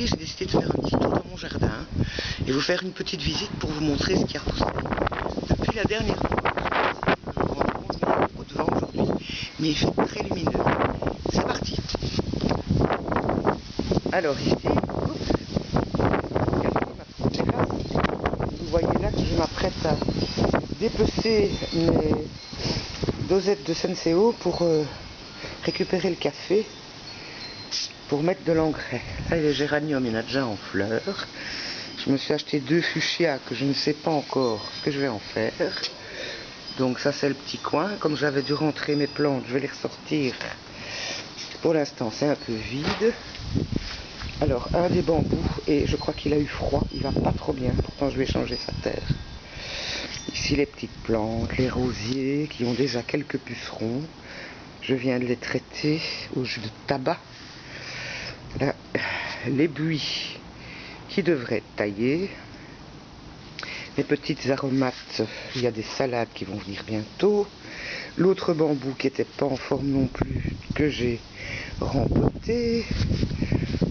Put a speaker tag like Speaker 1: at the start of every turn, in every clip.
Speaker 1: aujourd'hui, j'ai décidé de faire un petit tour dans mon jardin et vous faire une petite visite pour vous montrer ce qui a poussé depuis la dernière fois. Je me rends compte qu'il y a beaucoup de vent aujourd'hui, mais il fait très lumineux. C'est parti. Alors ici, vous voyez là que je m'apprête à dépecer mes dosettes de Senseo pour récupérer le café pour mettre de l'engrais. Là, les géraniums, il y en a déjà en fleurs. Je me suis acheté 2 fuchsias que je ne sais pas encore ce que je vais en faire. Donc ça, c'est le petit coin. Comme j'avais dû rentrer mes plantes, je vais les ressortir. Pour l'instant, c'est un peu vide. Alors, un des bambous, et je crois qu'il a eu froid, il va pas trop bien. Pourtant, je vais changer sa terre. Ici, les petites plantes, les rosiers qui ont déjà quelques pucerons. Je viens de les traiter au jus de tabac. Là, les buis qui devraient être taillés. Les petites aromates, il y a des salades qui vont venir bientôt. L'autre bambou qui n'était pas en forme non plus, que j'ai rempoté.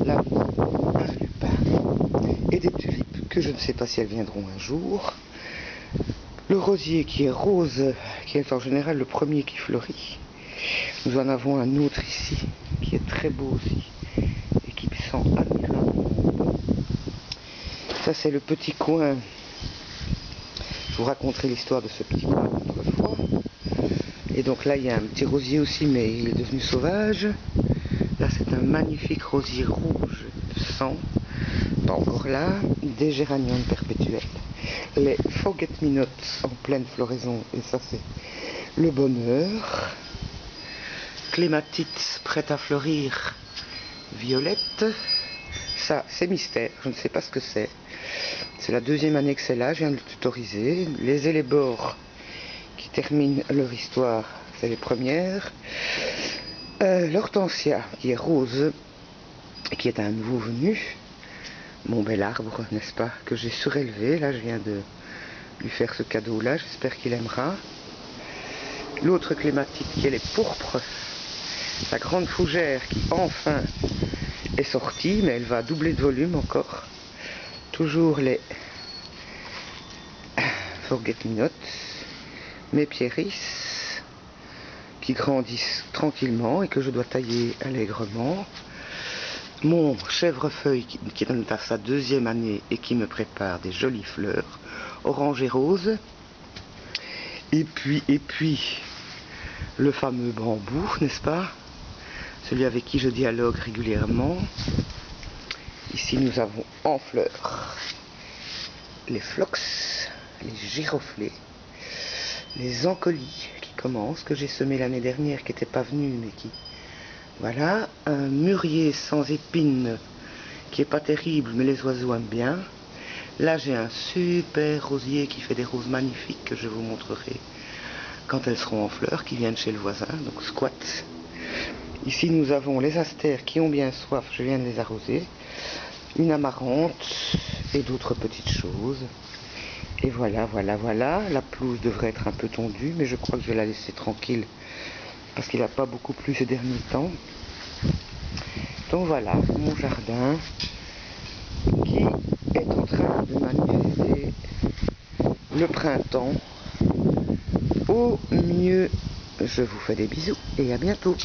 Speaker 1: Là, un lupin et des tulipes que je ne sais pas si elles viendront un jour. Le rosier qui est rose, qui est en général le premier qui fleurit. Nous en avons un autre ici qui est très beau aussi et qui sent admirablement bon. Ça, c'est le petit coin. Je vous raconterai l'histoire de ce petit coin autrefois. Et donc là, il y a un petit rosier aussi, mais il est devenu sauvage. Là, c'est un magnifique rosier rouge de sang. Pas encore là. Des géraniums perpétuels. Les forget-me-not en pleine floraison. Et ça, c'est le bonheur. Clématites prêtes à fleurir. Violette. Ça, c'est mystère. Je ne sais pas ce que c'est. C'est la 2e année que c'est là. Je viens de le tutoriser. Les élébores qui terminent leur histoire, c'est les premières. L'hortensia qui est rose, qui est un nouveau venu. Mon bel arbre, n'est-ce pas, que j'ai surélevé. Là, je viens de lui faire ce cadeau-là. J'espère qu'il aimera. L'autre clématite qui est les pourpres. La grande fougère qui, enfin, est sortie, mais elle va doubler de volume encore. Toujours les forget-me-not. Mes pieris qui grandissent tranquillement et que je dois tailler allègrement. Mon chèvrefeuille qui est à sa 2e année et qui me prépare des jolies fleurs, orange et rose. Et puis, le fameux bambou, n'est-ce pas? Celui avec qui je dialogue régulièrement. Ici, nous avons en fleurs les phlox, les giroflées, les ancolis qui commencent, que j'ai semé l'année dernière, qui n'étaient pas venus, mais qui... Voilà, un mûrier sans épines, qui est pas terrible, mais les oiseaux aiment bien. Là, j'ai un super rosier qui fait des roses magnifiques, que je vous montrerai quand elles seront en fleurs, qui viennent chez le voisin, donc squat. Ici, nous avons les astères qui ont bien soif, je viens de les arroser. Une amarante et d'autres petites choses. Et voilà. La pelouse devrait être un peu tondue, mais je crois que je vais la laisser tranquille parce qu'il n'a pas beaucoup plu ces derniers temps. Donc voilà, mon jardin qui est en train de manifester le printemps au mieux. Je vous fais des bisous et à bientôt.